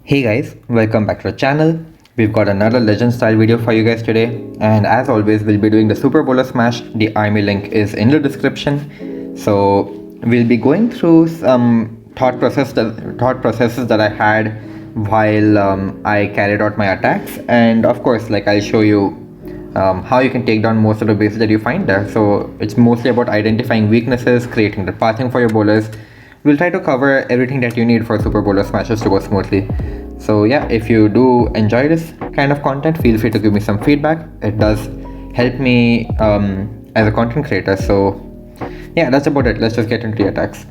Hey guys, welcome back to the channel. We've got another legend style video for you guys today, and as always we'll be doing the Super Bowler Smash. The army link is in the description. So we'll be going through some thought processes that I had while I carried out my attacks, and of course I'll show you how you can take down most of the bases that you find there. So it's mostly about identifying weaknesses, creating the pathing for your bowlers. We'll try to cover everything that you need for Super Bowler smashes to go smoothly. So yeah, if you do enjoy this kind of content, feel free to give me some feedback. It does help me as a content creator. So yeah, that's about it. Let's just get into the attacks.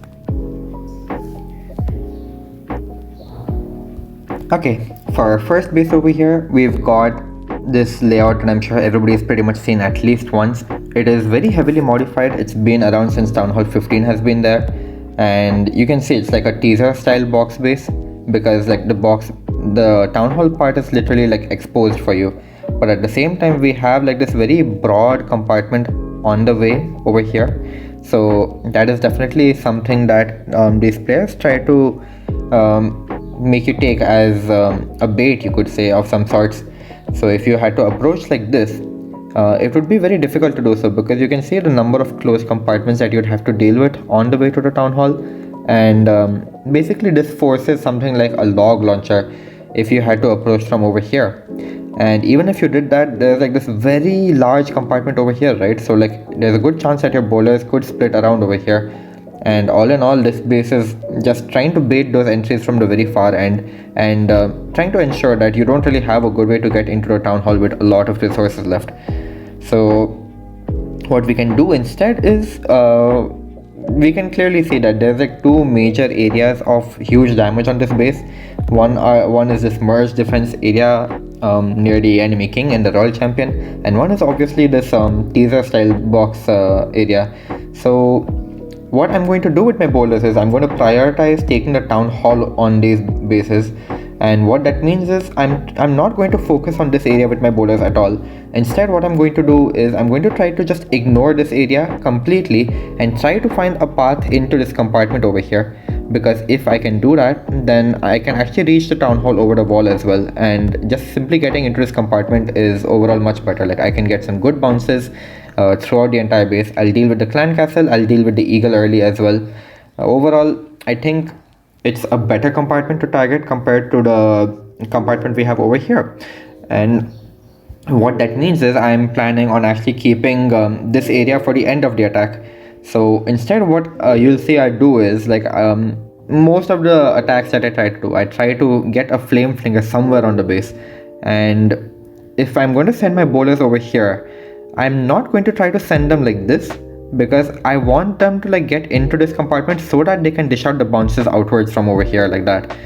Okay, for our first base over here, we've got this layout, and I'm sure everybody's pretty much seen at least once. It is very heavily modified. It's been around since Town Hall 15 has been there, and you can see it's like a teaser style box base, because the Town Hall part is literally exposed for you, but at the same time we have this very broad compartment on the way over here. So that is definitely something that these players try to make you take as a bait, you could say, of some sorts. So if you had to approach like this, it would be very difficult to do so, because you can see the number of closed compartments that you'd have to deal with on the way to the Town Hall. And basically this forces something like a log launcher if you had to approach from over here. And even if you did that, there's this very large compartment over here, right? So there's a good chance that your bowlers could split around over here. And all in all, this base is just trying to bait those entries from the very far end, and trying to ensure that you don't really have a good way to get into the Town Hall with a lot of resources left. So what we can do instead is we can clearly see that there's two major areas of huge damage on this base. One is this merge defense area near the enemy king and the royal champion, and one is obviously this teaser style box area. So what I'm going to do with my bowlers is I'm going to prioritize taking the Town Hall on these bases. And what that means is I'm not going to focus on this area with my bowlers at all. Instead, what I'm going to do is I'm going to try to just ignore this area completely and try to find a path into this compartment over here. Because if I can do that, then I can actually reach the Town Hall over the wall as well. And just simply getting into this compartment is overall much better. I can get some good bounces throughout the entire base. I'll deal with the clan castle, I'll deal with the eagle early as well. Overall, I think it's a better compartment to target compared to the compartment we have over here. And what that means is I'm planning on actually keeping this area for the end of the attack. So instead, what you'll see I do is most of the attacks that I try to get a flame flinger somewhere on the base. And if I'm going to send my bowlers over here, I'm not going to try to send them like this, because I want them to get into this compartment so that they can dish out the bounces outwards from over here like that.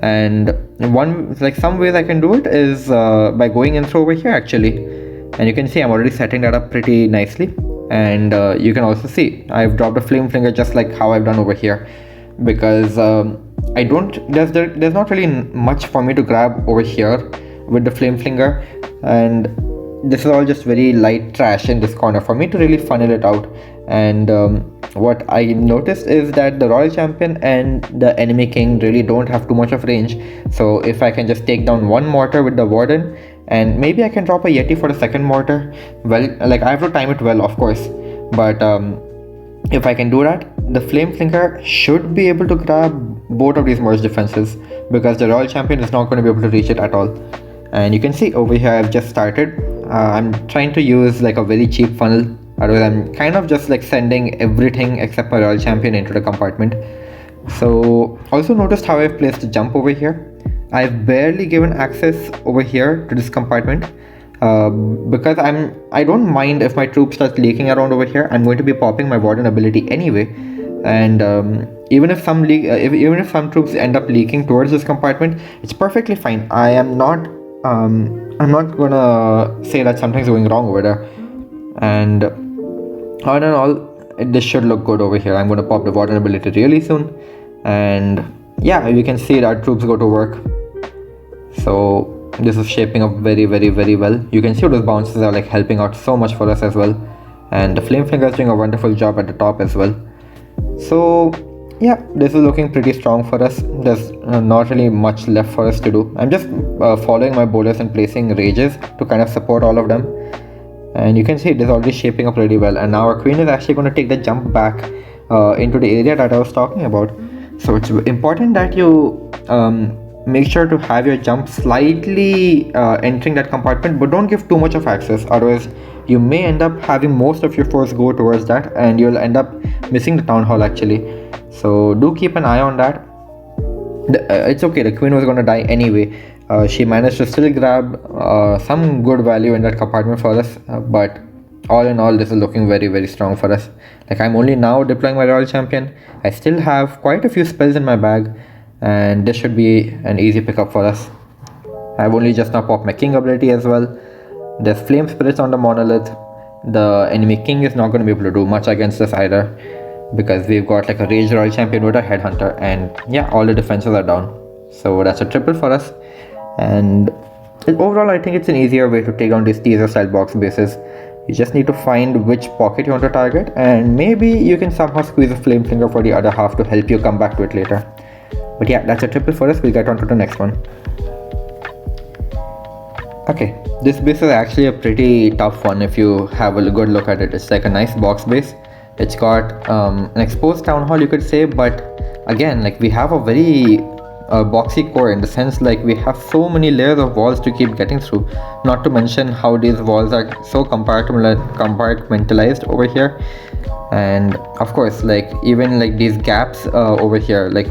And some ways I can do it is by going in through over here actually. And you can see I'm already setting that up pretty nicely. And you can also see I've dropped a flame flinger just like how I've done over here, because there's not really much for me to grab over here with the flame flinger. And this is all just very light trash in this corner for me to really funnel it out. And what I noticed is that the royal champion and the enemy king really don't have too much of range. So if I can just take down one mortar with the warden, and maybe I can drop a yeti for the second mortar, well, I have to time it well, of course, but if I can do that, the flame flinger should be able to grab both of these merge defenses, because the royal champion is not going to be able to reach it at all. And you can see over here I've just started. I'm trying to use a very cheap funnel, otherwise I'm kind of just sending everything except my royal champion into the compartment. So also noticed how I've placed the jump over here. I've barely given access over here to this compartment, because I don't mind if my troops start leaking around over here. I'm going to be popping my warden ability anyway. And even if some troops end up leaking towards this compartment, it's perfectly fine. I'm not gonna say that something's going wrong over there. And all in all, this should look good over here. I'm gonna pop the warden ability really soon, and yeah, you can see that troops go to work. So this is shaping up very, very, very well. You can see those bounces are helping out so much for us as well, and the flame flinger is doing a wonderful job at the top as well. So yeah, this is looking pretty strong for us. There's not really much left for us to do. I'm just following my bowlers and placing rages to kind of support all of them. And you can see it is already shaping up really well. And now our queen is actually going to take the jump back into the area that I was talking about. So it's important that you make sure to have your jump slightly entering that compartment, but don't give too much of access. Otherwise, you may end up having most of your force go towards that, and you'll end up missing the town hall actually. So do keep an eye on that. It's okay, the queen was going to die anyway. She managed to still grab some good value in that compartment for us, but all in all, this is looking very, very strong for us. Like, I'm only now deploying my royal champion. I still have quite a few spells in my bag, and this should be an easy pickup for us. I've only just now popped my king ability as well. There's flame spirits on the monolith. The enemy king is not going to be able to do much against us either, because we've got like a raged royal champion with a headhunter, and yeah, all the defenses are down. So that's a triple for us. And overall, I think it's an easier way to take down these teaser style box bases. You just need to find which pocket you want to target, and maybe you can somehow squeeze a flame finger for the other half to help you come back to it later. But yeah, that's a triple for us. We'll get on to the next one. Okay, this base is actually a pretty tough one if you have a good look at it. It's like a nice box base. It's got an exposed town hall, you could say, but again, like, we have a very boxy core, in the sense like we have so many layers of walls to keep getting through, not to mention how these walls are so compartmentalized over here. And of course, like, even like these gaps over here, like,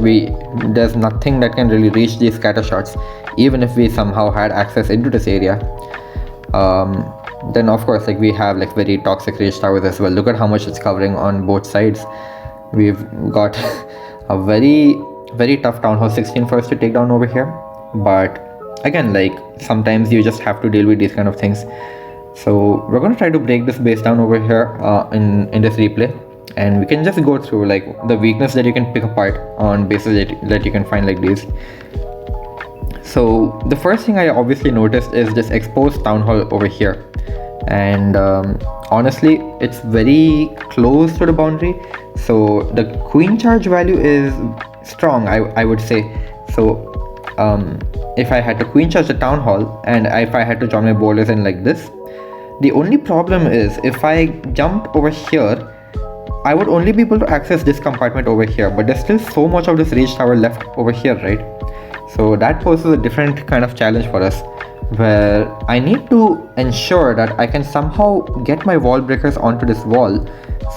there's nothing that can really reach these scatter shots, even if we somehow had access into this area. Then of course, like, we have like very toxic rage towers as well. Look at how much it's covering on both sides. We've got a very tough town hall 16 for us to take down over here, but again, like, sometimes you just have to deal with these kind of things. So we're going to try to break this base down over here in this replay, and we can just go through like the weakness that you can pick apart on bases that you can find like these. So the first thing I obviously noticed is this exposed town hall over here, and honestly, it's very close to the boundary, so the queen charge value is strong, I would say. So if I had to queen charge the town hall, and if I had to join my bowlers in like this, the only problem is if I jumped over here, I would only be able to access this compartment over here, but there's still so much of this rage tower left over here, right? So that poses a different kind of challenge for us, where I need to ensure that I can somehow get my wall breakers onto this wall,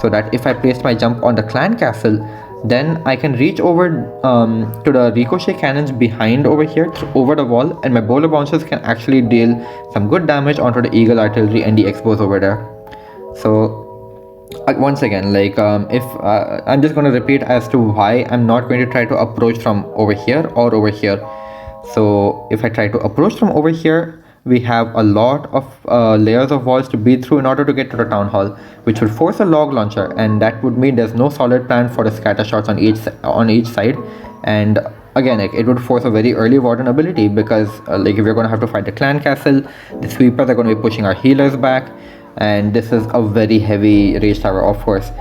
so that if I place my jump on the clan castle, then I can reach over to the ricochet cannons behind over here, over the wall, and my bowler bouncers can actually deal some good damage onto the eagle artillery and the expos over there. So once again, like, if I'm just going to repeat as to why I'm not going to try to approach from over here or over here. So if I try to approach from over here, we have a lot of layers of walls to beat through in order to get to the town hall, which would force a log launcher, and that would mean there's no solid plan for the scatter shots on each side. And again, like, it would force a very early warden ability, because like, if we're going to have to fight the clan castle, the sweepers are going to be pushing our healers back, and this is a very heavy rage tower, of course.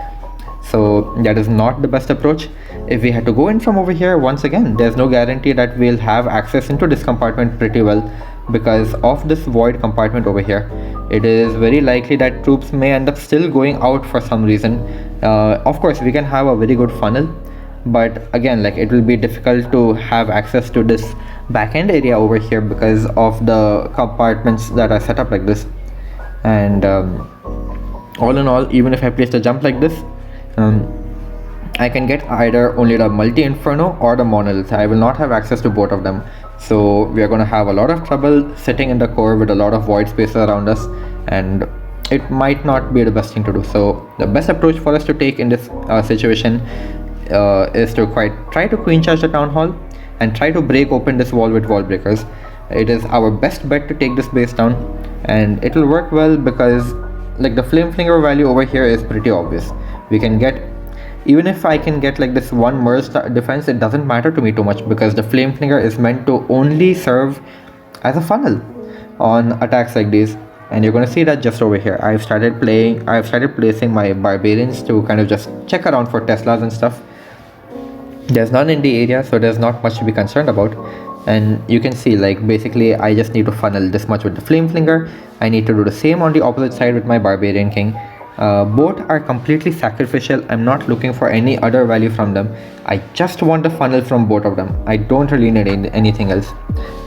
So that is not the best approach. If we had to go in from over here, once again, there's no guarantee that we'll have access into this compartment pretty well, because of this void compartment over here. It is very likely that troops may end up still going out for some reason. Of course, we can have a very good funnel, but again, like, it will be difficult to have access to this back end area over here because of the compartments that are set up like this. And all in all, even if I place the jump like this, I can get either only the multi inferno or the monolith. I will not have access to both of them, so we are going to have a lot of trouble sitting in the core with a lot of void spaces around us, and it might not be the best thing to do. So the best approach for us to take in this situation is to try to queen charge the town hall and try to break open this wall with wall breakers. It is our best bet to take this base down, and it will work well because, like, the flame flinger value over here is pretty obvious. We can get, even if I can get like this one merge defense, it doesn't matter to me too much, because the flame flinger is meant to only serve as a funnel on attacks like these. And you're going to see that just over here. I've started placing my barbarians to kind of just check around for Teslas and stuff. There's none in the area, so there's not much to be concerned about. And you can see, like, basically I just need to funnel this much with the flame flinger. I need to do the same on the opposite side with my barbarian king. Both are completely sacrificial. I'm not looking for any other value from them. I just want the funnel from both of them. I don't really need anything else.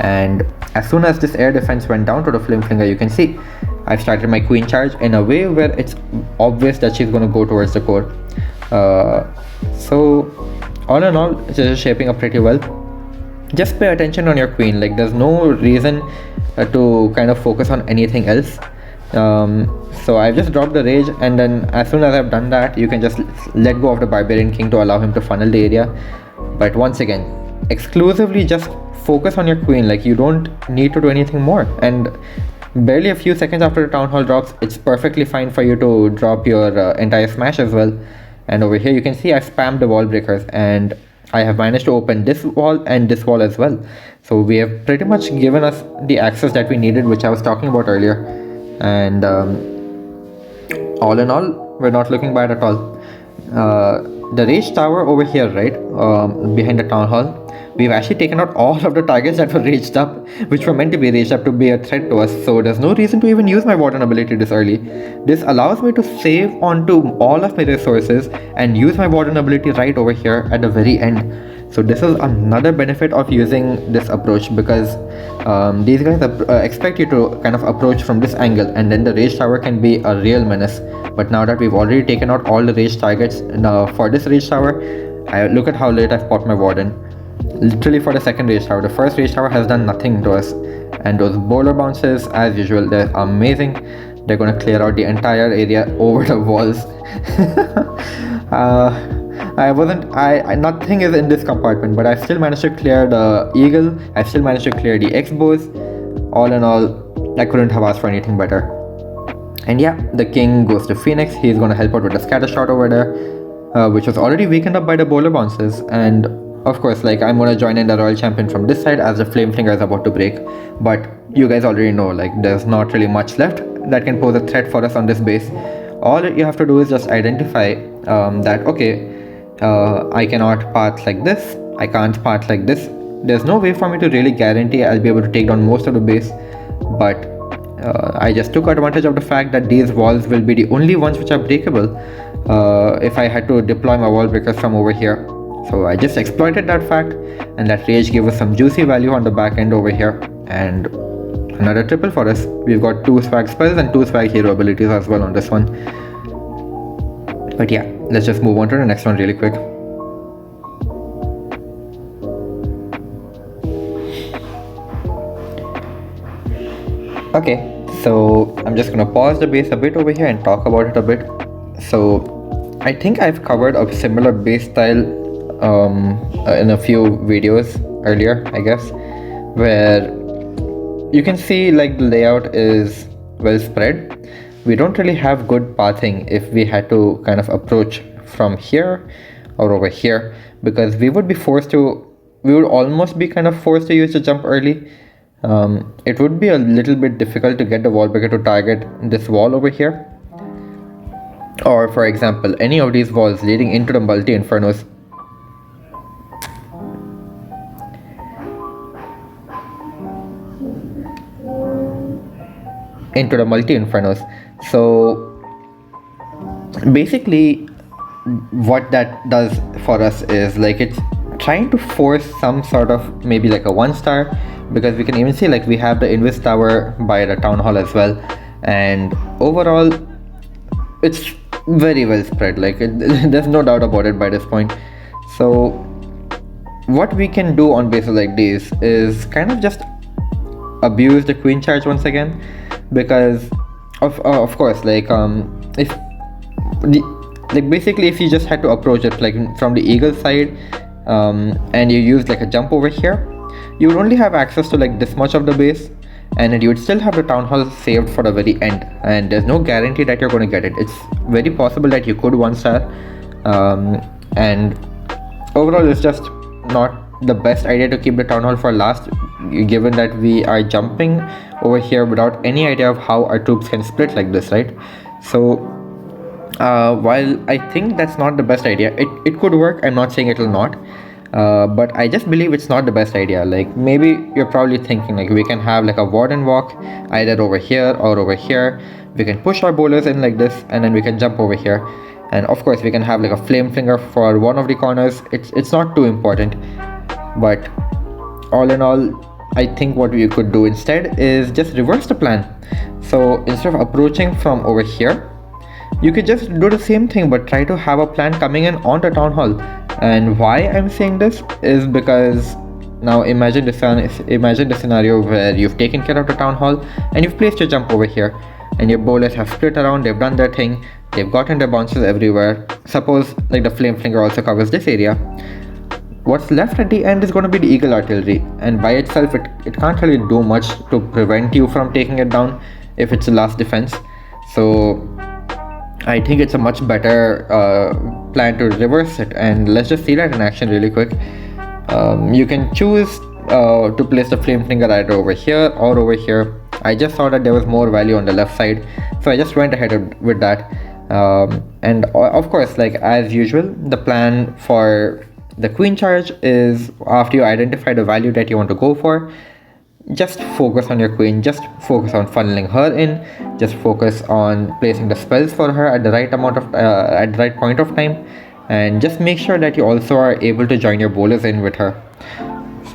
And as soon as this air defense went down to the flame flinger, you can see I've started my queen charge in a way where it's obvious that she's going to go towards the core. So all in all, it's just shaping up pretty well. Just pay attention on your queen. Like, there's no reason to kind of focus on anything else. So I've just dropped the rage, and then as soon as I've done that, you can just let go of the barbarian king to allow him to funnel the area. But once again, exclusively just focus on your queen. Like, you don't need to do anything more. And barely a few seconds after the town hall drops, it's perfectly fine for you to drop your entire smash as well. And over here you can see I spammed the wall breakers, and I have managed to open this wall and this wall as well. So we have pretty much given us the access that we needed, which I was talking about earlier. And all in all, we're not looking bad at all. The rage tower over here, right, behind the town hall, we've actually taken out all of the targets that were raged up, which were meant to be raged up to be a threat to us. So there's no reason to even use my warden ability this early. This allows me to save onto all of my resources and use my warden ability right over here at the very end. So this is another benefit of using this approach, because these guys expect you to kind of approach from this angle, and then the rage tower can be a real menace. But now that we've already taken out all the rage targets for this rage tower, look at how late I've popped my warden. Literally for the second rage tower. The first rage tower has done nothing to us. And those boulder bounces, as usual, they're amazing. They're going to clear out the entire area over the walls. Nothing is in this compartment, but I still managed to clear the eagle. I still managed to clear the X-bows. All in all, I couldn't have asked for anything better. And yeah, the king goes to Phoenix. He's going to help out with the scatter shot over there, which was already weakened up by the boulder bounces. And of course, like, I'm going to join in the royal champion from this side as the flame flinger is about to break. But you guys already know, like, there's not really much left that can pose a threat for us on this base. All you have to do is just identify that, okay, I cannot path like this, I can't path like this. There's no way for me to really guarantee I'll be able to take down most of the base, but I just took advantage of the fact that these walls will be the only ones which are breakable if I had to deploy my wall breakers from over here. So I just exploited that fact, and that rage gave us some juicy value on the back end over here, and another triple for us. We've got 2 swag spells and 2 swag hero abilities as well on this one. But yeah, let's just move on to the next one really quick. Okay, so I'm just gonna pause the base a bit over here and talk about it a bit. So I think I've covered a similar base style in a few videos earlier, I guess, where you can see, like, the layout is well spread. We don't really have good pathing if we had to kind of approach from here or over here, because we would almost be kind of forced to use the jump early. It would be a little bit difficult to get the wall breaker to target this wall over here, or for example any of these walls leading into the multi-infernos. So basically what that does for us is, like, it's trying to force some sort of maybe like a 1-star, because we can even see, like, we have the invis tower by the town hall as well, and overall it's very well spread. Like, there's no doubt about it by this point. So what we can do on bases like these is kind of just abuse the queen charge once again, because of course, like, basically if you just had to approach it like from the eagle side, and you use like a jump over here, you would only have access to like this much of the base, and you would still have the town hall saved for the very end, and there's no guarantee that you're going to get it. It's very possible that you could 1-star, and overall it's just not the best idea to keep the town hall for last, given that we are jumping over here without any idea of how our troops can split like this, right? So while I think that's not the best idea, it could work. I'm not saying it will not, But I just believe it's not the best idea. Like, maybe you're probably thinking like we can have like a warden walk either over here or over here. We can push our bowlers in like this, and then we can jump over here. And of course we can have like a flame flinger for one of the corners. It's not too important, but all in all, I think what we could do instead is just reverse the plan. So instead of approaching from over here, you could just do the same thing but try to have a plan coming in on the town hall. And why I'm saying this is because now imagine the scenario where you've taken care of the town hall and you've placed your jump over here, and your bowlers have split around, they've done their thing, they've gotten their bounces everywhere. Suppose like the flame flinger also covers this area. What's left at the end is going to be the eagle artillery, and by itself it can't really do much to prevent you from taking it down if it's the last defense. So I think it's a much better plan to reverse it, and let's just see that in action really quick. You can choose to place the flame flinger either over here or over here. I just saw that there was more value on the left side, so I just went ahead with that. And of course, like as usual, the plan for the queen charge is, after you identify the value that you want to go for, just focus on your queen, just focus on funneling her in, just focus on placing the spells for her at the right amount of at the right point of time, and just make sure that you also are able to join your bowlers in with her.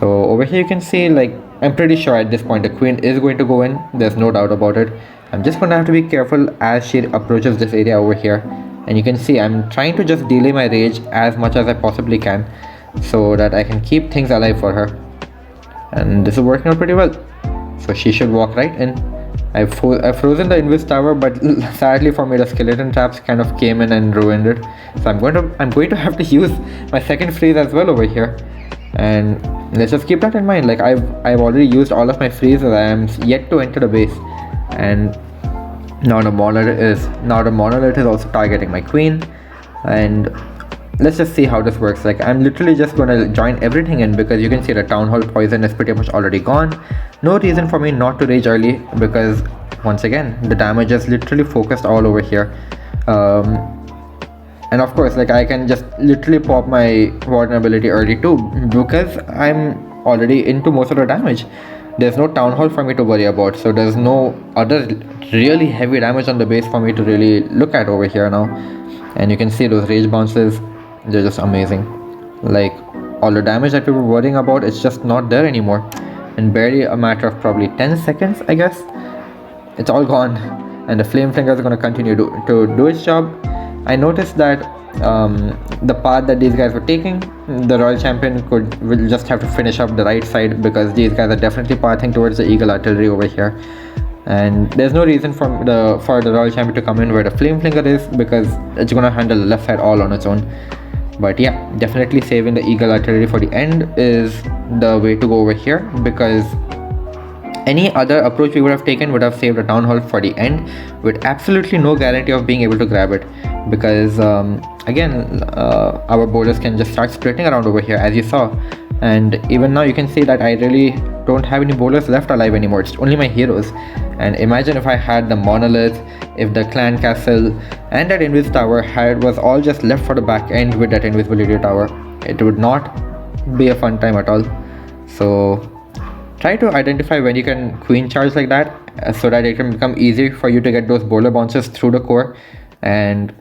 So over here you can see, like, I'm pretty sure at this point the queen is going to go in, there's no doubt about it. I'm just gonna have to be careful as she approaches this area over here, and you can see I'm trying to just delay my rage as much as I possibly can so that I can keep things alive for her. And this is working out pretty well, so she should walk right in. I've frozen the invis tower, but sadly for me the skeleton traps kind of came in and ruined it. So I'm going to have to use my second freeze as well over here, and let's just keep that in mind. Like I've already used all of my freezes. I am yet to enter the base, and now the monolith is also targeting my queen. And let's just see how this works. Like, I'm literally just gonna join everything in, because you can see the town hall poison is pretty much already gone. No reason for me not to rage early, because once again the damage is literally focused all over here. And of course, like, I can just literally pop my warden ability early too, because I'm already into most of the damage. There's no town hall for me to worry about, so there's no other really heavy damage on the base for me to really look at over here now. And you can see those rage bounces, they're just amazing. Like, all the damage that we were worrying about, it's just not there anymore. In barely a matter of probably 10 seconds, I guess, it's all gone. And the flame flinger is going to continue to do its job. I noticed that the path that these guys were taking, the royal champion will just have to finish up the right side, because these guys are definitely pathing towards the eagle artillery over here. And there's no reason for the royal champion to come in where the flame flinger is, because it's going to handle the left side all on its own. But yeah, definitely saving the eagle artillery for the end is the way to go over here, because any other approach we would have taken would have saved a town hall for the end with absolutely no guarantee of being able to grab it, because again, our bowlers can just start splitting around over here, as you saw. And even now you can see that I really don't have any bowlers left alive anymore. It's only my heroes. And imagine if I had the monolith, if the clan castle and that invis tower was all just left for the back end with that invisibility tower, it would not be a fun time at all. So try to identify when you can queen charge like that, so that it can become easy for you to get those bowler bounces through the core. And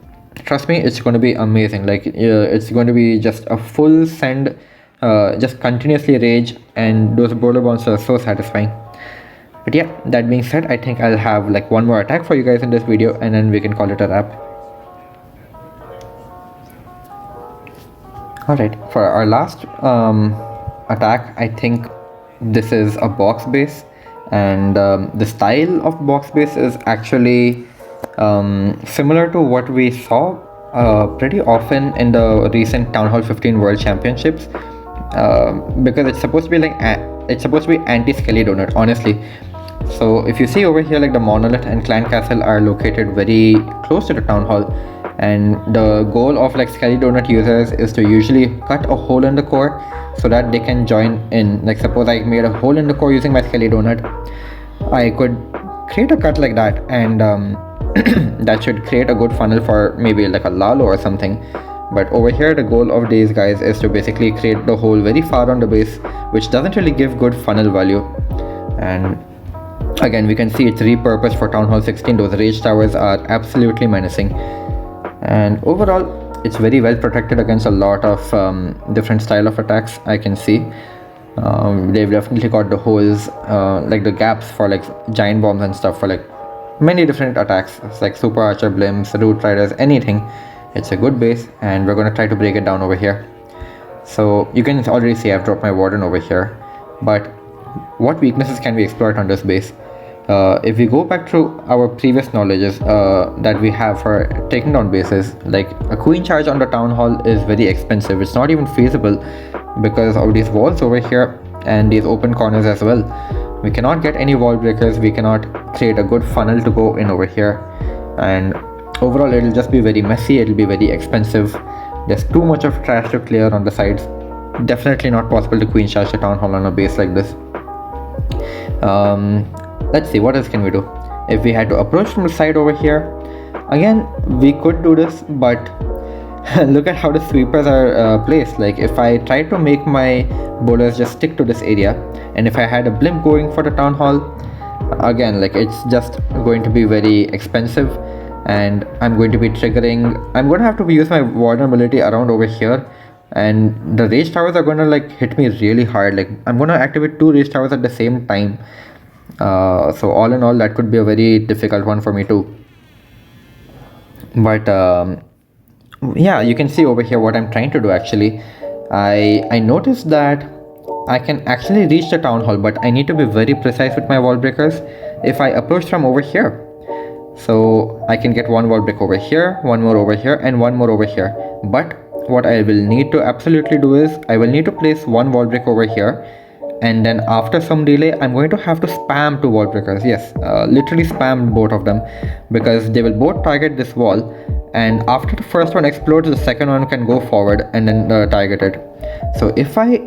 trust me, it's going to be amazing. Like, it's going to be just a full send, just continuously rage, and those bowler bounces are so satisfying. But yeah, that being said, I think I'll have like one more attack for you guys in this video, and then we can call it a wrap. Alright, for our last attack, I think this is a box base, and the style of box base is actually similar to what we saw pretty often in the recent Town Hall 15 World Championships, because it's supposed to be like anti-skelly donut, honestly. So if you see over here, like, the monolith and clan castle are located very close to the town hall, and the goal of like skelly donut users is to usually cut a hole in the core so that they can join in. Like, suppose I made a hole in the core using my skelly donut, I could create a cut like that, and that should create a good funnel for maybe like a lalo or something, But over here, the goal of these guys is to basically create the hole very far on the base, which doesn't really give good funnel value. And again, we can see it's repurposed for Town Hall 16. Those rage towers are absolutely menacing, and overall it's very well protected against a lot of different style of attacks. I can see they've definitely got the holes, like the gaps for like giant bombs and stuff, for like many different attacks. It's like super archer, blimps, root riders, anything. It's a good base, and we're going to try to break it down over here. So you can already see I've dropped my warden over here, but what weaknesses can we exploit on this base? If we go back to our previous knowledges that we have for taking down bases, like a queen charge on the town hall is very expensive. It's not even feasible because of these walls over here and these open corners as well. We cannot get any wall breakers, we cannot create a good funnel to go in over here, and overall it'll just be very messy, it'll be very expensive. There's too much of trash to clear on the sides. Definitely not possible to queen charge the town hall on a base like this. Let's see, what else can we do? If we had to approach from the side over here, again we could do this, but look at how the sweepers are placed. Like if I try to make my bowlers just stick to this area, and if I had a blimp going for the town hall, again, like it's just going to be very expensive, and I'm going to be triggering, I'm going to have to use my warden ability around over here, and the rage towers are going to like hit me really hard. Like I'm going to activate 2 rage towers at the same time. So all in all, that could be a very difficult one for me too. But yeah, you can see over here what I'm trying to do. Actually, I noticed that I can actually reach the town hall, but I need to be very precise with my wall breakers. If I approach from over here, so I can get 1 wall break over here, 1 more over here, and 1 more over here. But what I will need to absolutely do is I will need to place 1 wall break over here, and then after some delay I'm going to have to spam 2 wall breakers. Yes, literally spam both of them, because they will both target this wall, and after the first one explodes, the second one can go forward and then target it. So if I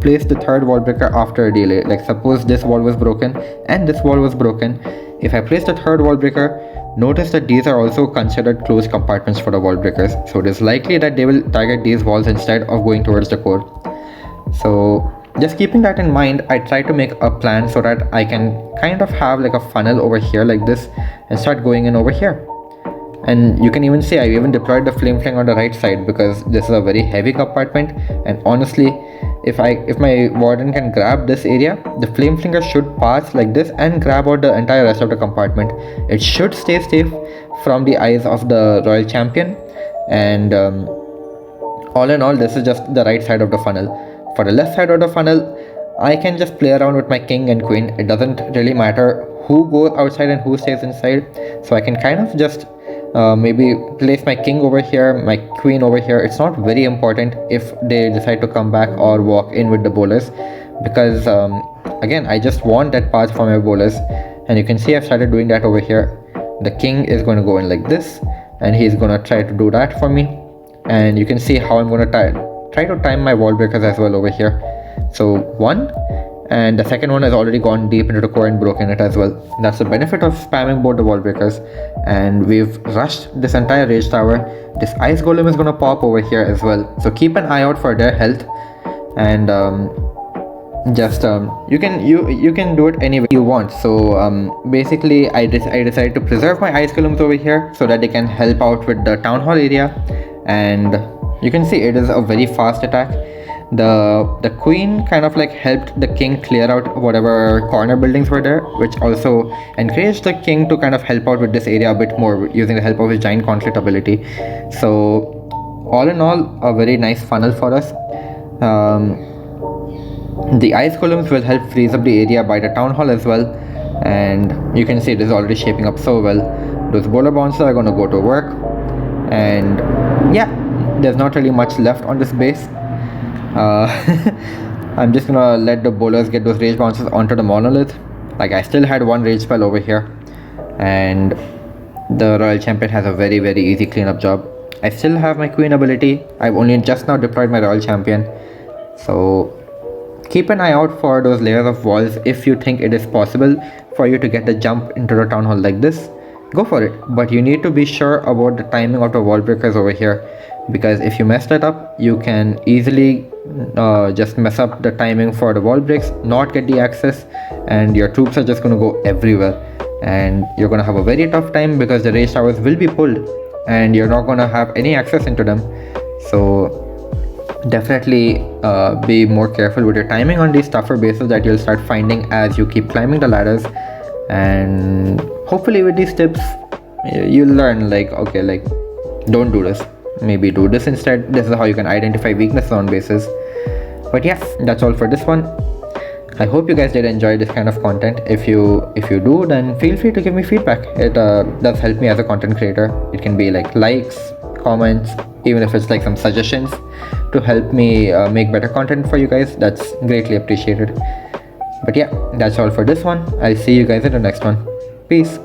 place the 3rd wall breaker after a delay, like suppose this wall was broken and this wall was broken, if I place the 3rd wall breaker, notice that these are also considered closed compartments for the wall breakers, so it is likely that they will target these walls instead of going towards the core. So just keeping that in mind, I try to make a plan so that I can kind of have like a funnel over here like this and start going in over here. And you can even see I even deployed the flame fling on the right side, because this is a very heavy compartment, and honestly if my warden can grab this area, the flame flinger should pass like this and grab out the entire rest of the compartment. It should stay safe from the eyes of the royal champion. And all in all, this is just the right side of the funnel. For the left side of the funnel, I can just play around with my king and queen. It doesn't really matter who goes outside and who stays inside, so I can kind of just maybe place my king over here, my queen over here. It's not very important if they decide to come back or walk in with the bowlers, because again, I just want that path for my bowlers. And you can see I've started doing that over here. The king is going to go in like this, and he's going to try to do that for me. And you can see how I'm going to try to time my wall breakers as well over here. So 1, and the second one has already gone deep into the core and broken it as well. That's the benefit of spamming both the wall breakers. And we've rushed this entire rage tower. This ice golem is going to pop over here as well, so keep an eye out for their health. And you can do it any way you want. So basically I decided to preserve my ice golems over here so that they can help out with the town hall area. And you can see it is a very fast attack. The queen kind of like helped the king clear out whatever corner buildings were there, which also encouraged the king to kind of help out with this area a bit more using the help of his giant conflict ability. So all in all, a very nice funnel for us. The ice golems will help freeze up the area by the town hall as well, and you can see it is already shaping up so well. Those bowler bouncers are going to go to work, and yeah, there's not really much left on this base. I'm just gonna let the bowlers get those rage bounces onto the monolith. Like I still had 1 rage spell over here, and the royal champion has a very easy cleanup job. I still have my queen ability. I've only just now deployed my royal champion, so keep an eye out for those layers of walls. If you think it is possible for you to get the jump into the town hall like this, go for it, but you need to be sure about the timing of the wall breakers over here. because if you mess that up, you can easily just mess up the timing for the wall breaks, not get the access, and your troops are just going to go everywhere, and you're going to have a very tough time because the rage towers will be pulled and you're not going to have any access into them. So definitely be more careful with your timing on these tougher bases that you'll start finding as you keep climbing the ladders. And hopefully with these tips you'll learn, like, okay, like, don't do this, maybe do this instead. This is how you can identify weaknesses on bases. But yeah, that's all for this one. I hope you guys did enjoy this kind of content. If you do, then feel free to give me feedback. It does help me as a content creator. It can be like likes, comments, even if it's like some suggestions to help me make better content for you guys. That's greatly appreciated. But yeah, that's all for this one. I'll see you guys in the next one. Peace.